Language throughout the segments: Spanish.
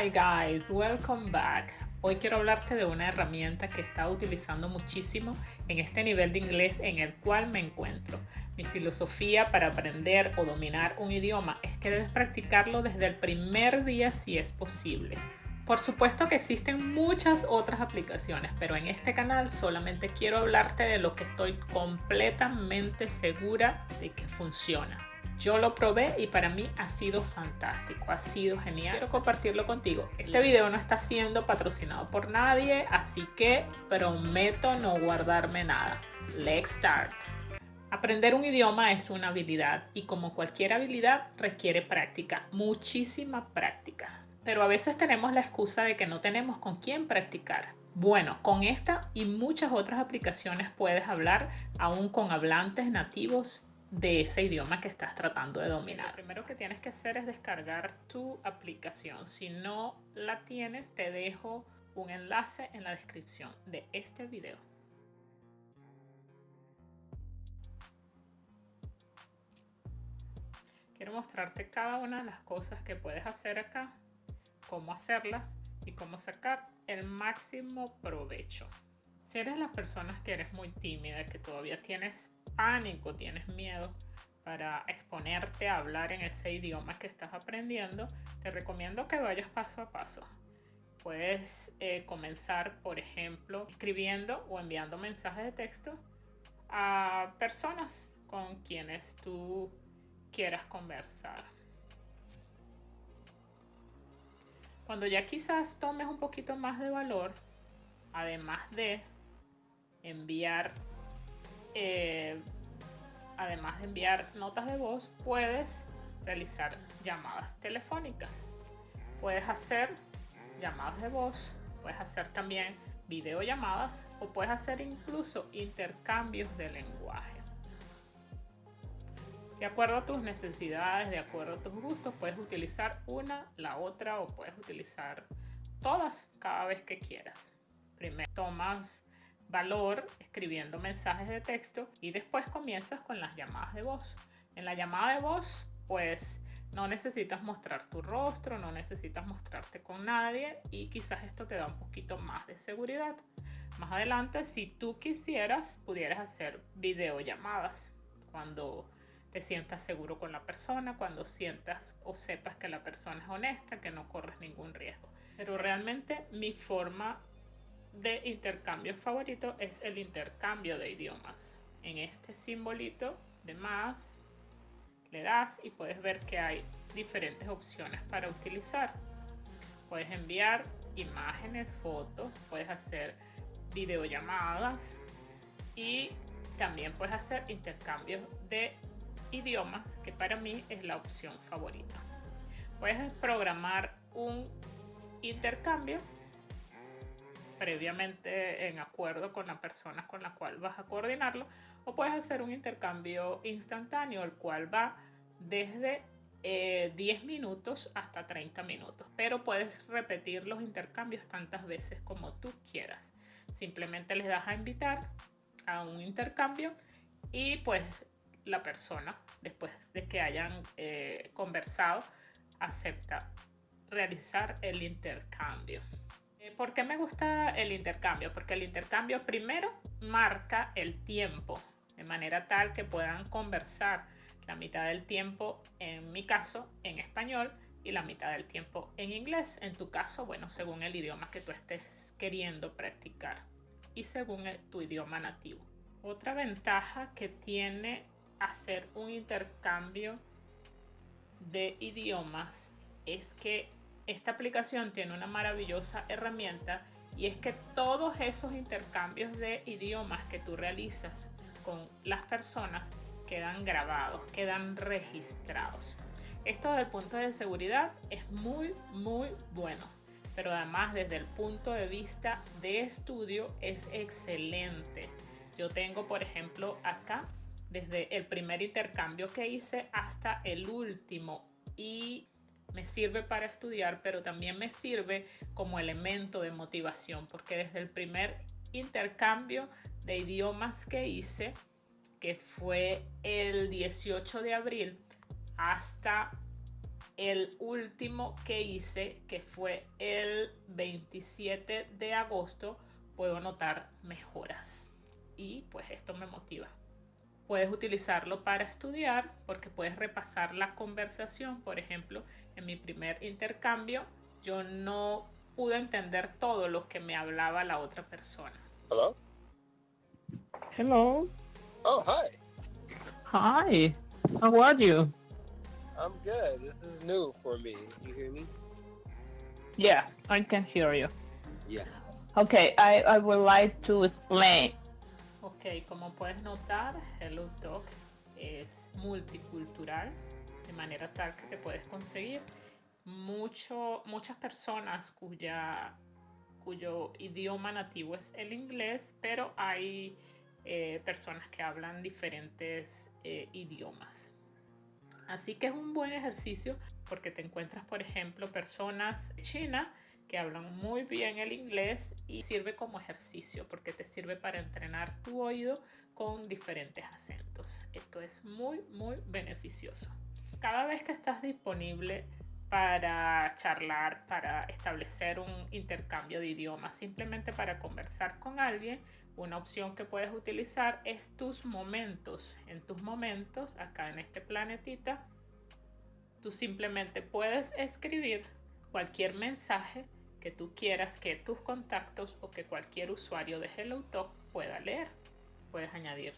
Hi guys, welcome back. Hoy quiero hablarte de una herramienta que he estado utilizando muchísimo en este nivel de inglés en el cual me encuentro. Mi filosofía para aprender o dominar un idioma es que debes practicarlo desde el primer día si es posible. Por supuesto que existen muchas otras aplicaciones, pero en este canal solamente quiero hablarte de lo que estoy completamente segura de que funciona. Yo lo probé y para mí ha sido fantástico, ha sido genial. Quiero compartirlo contigo. Este video no está siendo patrocinado por nadie, así que prometo no guardarme nada. Let's start. Aprender un idioma es una habilidad y como cualquier habilidad requiere práctica, muchísima práctica. Pero a veces tenemos la excusa de que no tenemos con quién practicar. Bueno, con esta y muchas otras aplicaciones puedes hablar aún con hablantes nativos de ese idioma que estás tratando de dominar. Lo primero que tienes que hacer es descargar tu aplicación. Si no la tienes, te dejo un enlace en la descripción de este video. Quiero mostrarte cada una de las cosas que puedes hacer acá, cómo hacerlas y cómo sacar el máximo provecho. Si eres las personas que eres muy tímida, que todavía tienes pánico, tienes miedo para exponerte a hablar en ese idioma que estás aprendiendo, te recomiendo que vayas paso a paso. Puedes comenzar, por ejemplo, escribiendo o enviando mensajes de texto a personas con quienes tú quieras conversar. Cuando ya quizás tomes un poquito más de valor, además de enviar notas de voz, puedes realizar llamadas telefónicas. Puedes hacer llamadas de voz, puedes hacer también videollamadas o puedes hacer incluso intercambios de lenguaje. De acuerdo a tus necesidades, de acuerdo a tus gustos, puedes utilizar una, la otra o puedes utilizar todas cada vez que quieras. Primero tomas valor escribiendo mensajes de texto y después comienzas con las llamadas de voz. En la llamada de voz, pues no necesitas mostrar tu rostro, no necesitas mostrarte con nadie y quizás esto te da un poquito más de seguridad. Más adelante, si tú quisieras, pudieras hacer videollamadas cuando te sientas seguro con la persona, cuando sientas o sepas que la persona es honesta, que no corres ningún riesgo. Pero realmente mi forma de intercambio favorito es el intercambio de idiomas. En este simbolito de más le das y puedes ver que hay diferentes opciones para utilizar. Puedes enviar imágenes, fotos, puedes hacer videollamadas y también puedes hacer intercambios de idiomas, que para mí es la opción favorita. Puedes programar un intercambio previamente en acuerdo con la persona con la cual vas a coordinarlo, o puedes hacer un intercambio instantáneo, el cual va desde 10 minutos hasta 30 minutos, pero puedes repetir los intercambios tantas veces como tú quieras. Simplemente les das a invitar a un intercambio y pues la persona, después de que hayan conversado, acepta realizar el intercambio. ¿Por qué me gusta el intercambio? Porque el intercambio primero marca el tiempo, de manera tal que puedan conversar la mitad del tiempo, en mi caso, en español, y la mitad del tiempo en inglés. En tu caso, bueno, según el idioma que tú estés queriendo practicar y según tu idioma nativo. Otra ventaja que tiene hacer un intercambio de idiomas es que esta aplicación tiene una maravillosa herramienta y es que todos esos intercambios de idiomas que tú realizas con las personas quedan grabados, quedan registrados. Esto desde el punto de seguridad es muy bueno, pero además desde el punto de vista de estudio es excelente. Yo tengo, por ejemplo, acá desde el primer intercambio que hice hasta el último y me sirve para estudiar, pero también me sirve como elemento de motivación, porque desde el primer intercambio de idiomas que hice, que fue el 18 de abril, hasta el último que hice, que fue el 27 de agosto, puedo notar mejoras y pues esto me motiva. Puedes utilizarlo para estudiar porque puedes repasar la conversación. Por ejemplo, en mi primer intercambio yo no pude entender todo lo que me hablaba la otra persona. Hello? Hello. Oh, hi. Hi. How are you? I'm good. This is new for me. You hear me? Yeah, I can hear you. Yeah. Okay, I would like to explain. Ok, como puedes notar, HelloTalk es multicultural, de manera tal que te puedes conseguir muchas personas cuyo idioma nativo es el inglés, pero hay personas que hablan diferentes idiomas. Así que es un buen ejercicio porque te encuentras, por ejemplo, personas chinas que hablan muy bien el inglés y sirve como ejercicio porque te sirve para entrenar tu oído con diferentes acentos. Esto es muy, muy beneficioso. Cada vez que estás disponible para charlar, para establecer un intercambio de idiomas, simplemente para conversar con alguien, una opción que puedes utilizar es tus momentos. En tus momentos, acá en este planetita, tú simplemente puedes escribir cualquier mensaje que tú quieras que tus contactos o que cualquier usuario de HelloTalk pueda leer. Puedes añadir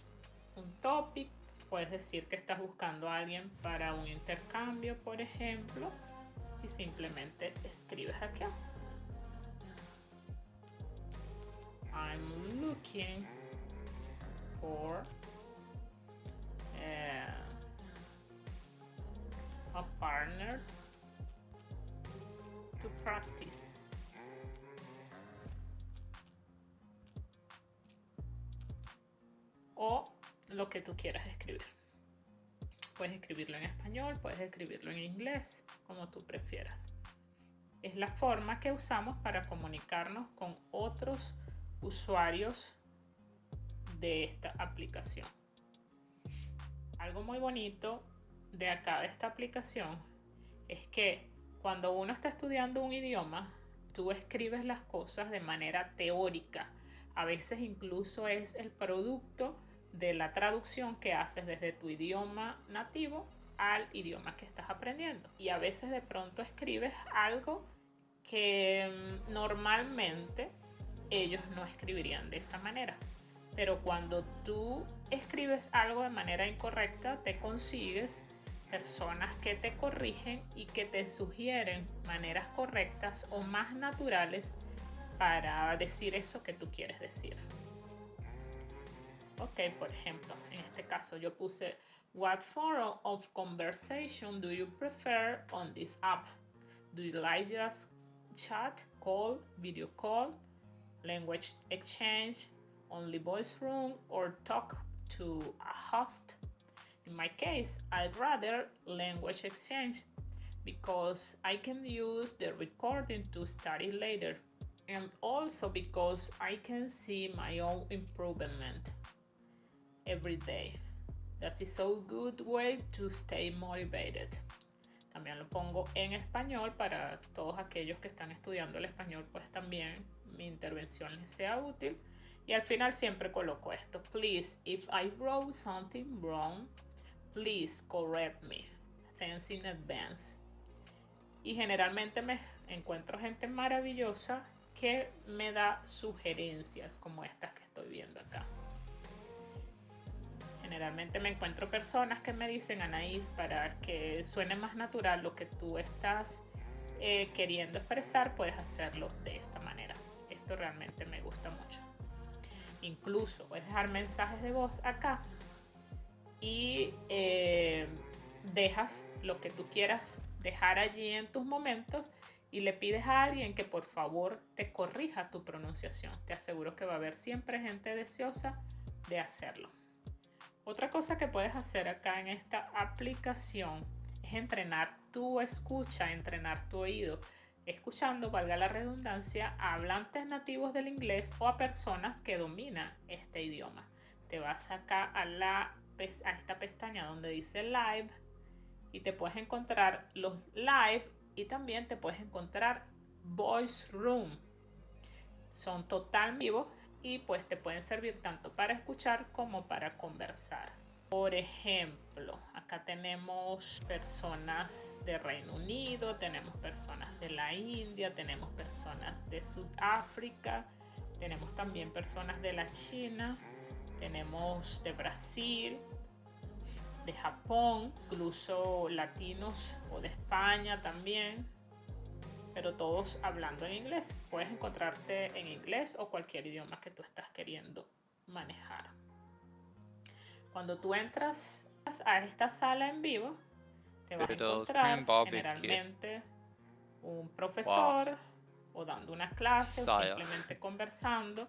un topic, puedes decir que estás buscando a alguien para un intercambio, por ejemplo, y simplemente escribes aquí. I'm looking for a partner to practice. O lo que tú quieras escribir. Puedes escribirlo en español, puedes escribirlo en inglés, como tú prefieras. Es la forma que usamos para comunicarnos con otros usuarios de esta aplicación. Algo muy bonito de acá de esta aplicación es que cuando uno está estudiando un idioma, tú escribes las cosas de manera teórica. A veces incluso es el producto de la traducción que haces desde tu idioma nativo al idioma que estás aprendiendo. Y a veces de pronto escribes algo que normalmente ellos no escribirían de esa manera. Pero cuando tú escribes algo de manera incorrecta, te consigues personas que te corrigen y que te sugieren maneras correctas o más naturales para decir eso que tú quieres decir. Ok, por ejemplo, en este caso yo puse What form of conversation do you prefer on this app? Do you like just chat, call, video call, language exchange, only voice room, or talk to a host? In my case, I'd rather language exchange because I can use the recording to study later, and also because I can see my own improvement every day. That is a good way to stay motivated. También lo pongo en español para todos aquellos que están estudiando el español, pues también mi intervención les sea útil. Y al final siempre coloco esto. Please, if I wrote something wrong, please correct me. Thanks in advance. Y generalmente me encuentro gente maravillosa que me da sugerencias como estas que estoy viendo acá. Generalmente me encuentro personas que me dicen, Anaís, para que suene más natural lo que tú estás queriendo expresar, puedes hacerlo de esta manera. Esto realmente me gusta mucho. Incluso puedes dejar mensajes de voz acá y dejas lo que tú quieras dejar allí en tus momentos y le pides a alguien que por favor te corrija tu pronunciación. Te aseguro que va a haber siempre gente deseosa de hacerlo. Otra cosa que puedes hacer acá en esta aplicación es entrenar tu escucha, entrenar tu oído, escuchando, valga la redundancia, a hablantes nativos del inglés o a personas que dominan este idioma. Te vas acá a esta pestaña donde dice Live y te puedes encontrar los live y también te puedes encontrar voice room. Son total vivos y pues te pueden servir tanto para escuchar como para conversar. Por ejemplo, acá tenemos personas de Reino Unido, tenemos personas de la India, tenemos personas de Sudáfrica, tenemos también personas de la China, tenemos de Brasil, de Japón, incluso latinos o de España también, pero todos hablando en inglés. Puedes encontrarte en inglés o cualquier idioma que tú estás queriendo manejar. Cuando tú entras a esta sala en vivo, te vas a encontrar generalmente un profesor o dando una clase o simplemente conversando.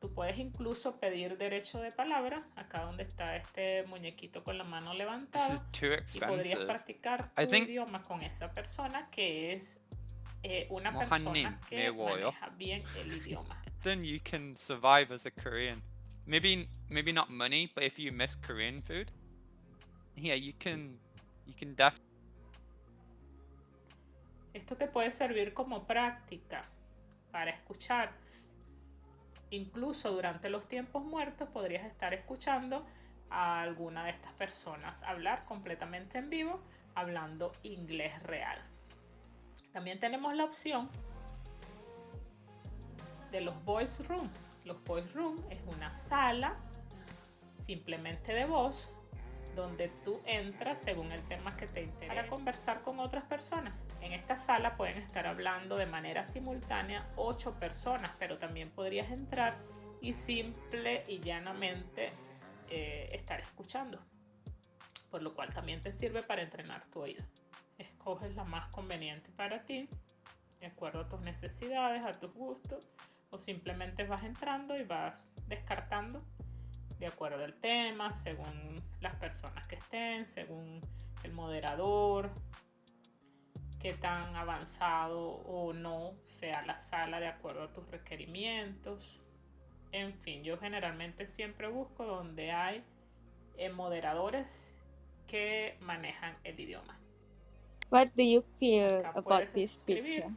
Tú puedes incluso pedir derecho de palabra, acá donde está este muñequito con la mano levantada, y podrías practicar tu idioma con esa persona que es una persona que maneja bien el idioma. Then you can survive as a Korean. Maybe not money, but if you miss Korean food, yeah, you can definitely. Esto te puede servir como práctica para escuchar. Incluso durante los tiempos muertos podrías estar escuchando a alguna de estas personas hablar completamente en vivo, hablando inglés real. También tenemos la opción de los voice room. Los voice room es una sala simplemente de voz donde tú entras según el tema que te interesa para conversar con otras personas. En esta sala pueden estar hablando de manera simultánea 8 personas, pero también podrías entrar y simple y llanamente estar escuchando, por lo cual también te sirve para entrenar tu oído. Escoges la más conveniente para ti, de acuerdo a tus necesidades, a tus gustos, o simplemente vas entrando y vas descartando de acuerdo al tema, según las personas que estén, según el moderador, qué tan avanzado o no sea la sala de acuerdo a tus requerimientos. En fin, yo generalmente siempre busco donde hay moderadores que manejan el idioma. What do you feel Acá about puedes this escribir picture?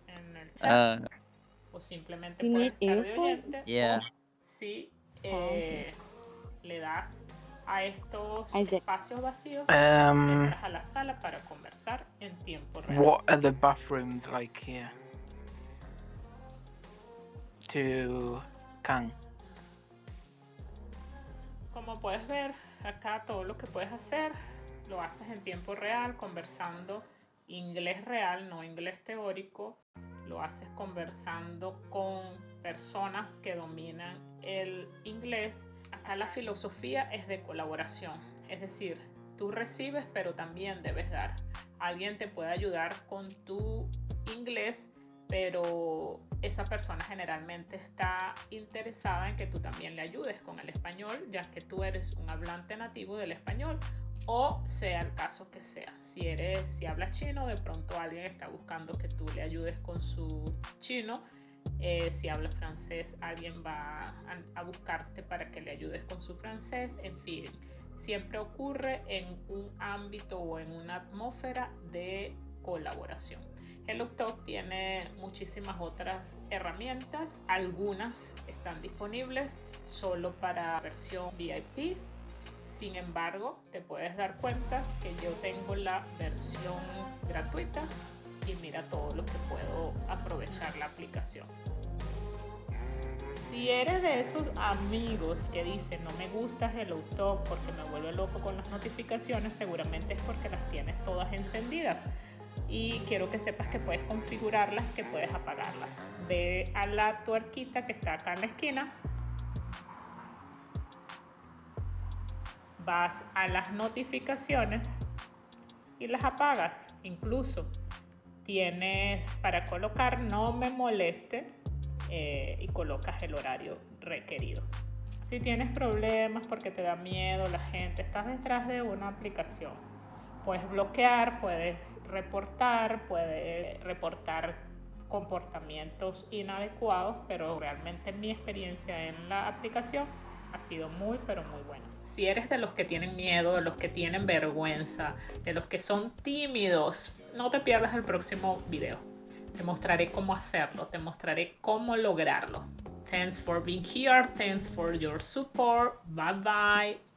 en el chat, o simplemente You puedes need estar de earphone? oyente, Yeah. o si Okay. le das a estos Isaac. espacios vacíos, entras a la sala para conversar en tiempo real. What are the bathrooms like here? To Kang. Como puedes ver, acá todo lo que puedes hacer lo haces en tiempo real, conversando inglés real, no inglés teórico. Lo haces conversando con personas que dominan el inglés. Acá la filosofía es de colaboración, es decir, tú recibes pero también debes dar. Alguien te puede ayudar con tu inglés, pero esa persona generalmente está interesada en que tú también le ayudes con el español, ya que tú eres un hablante nativo del español, o sea el caso que sea. Si hablas chino, de pronto alguien está buscando que tú le ayudes con su chino. Si hablas francés, alguien va a buscarte para que le ayudes con su francés. En fin, siempre ocurre en un ámbito o en una atmósfera de colaboración. HelloTalk tiene muchísimas otras herramientas. Algunas están disponibles solo para versión VIP. Sin embargo, te puedes dar cuenta que yo tengo la versión gratuita y mira todo lo que puedo aprovechar la aplicación. Si eres de esos amigos que dicen no me gusta HelloTalk porque me vuelve loco con las notificaciones, seguramente es porque las tienes todas encendidas. Y quiero que sepas que puedes configurarlas, que puedes apagarlas. Ve a la tuerquita que está acá en la esquina. Vas a las notificaciones y las apagas. Incluso tienes para colocar no me moleste y colocas el horario requerido. Si tienes problemas porque te da miedo la gente, estás detrás de una aplicación, puedes bloquear, puedes reportar comportamientos inadecuados, pero realmente mi experiencia en la aplicación Ha sido muy, pero muy bueno. Si eres de los que tienen miedo, de los que tienen vergüenza, de los que son tímidos, no te pierdas el próximo video. Te mostraré cómo hacerlo, te mostraré cómo lograrlo. Thanks for being here. Thanks for your support. Bye bye.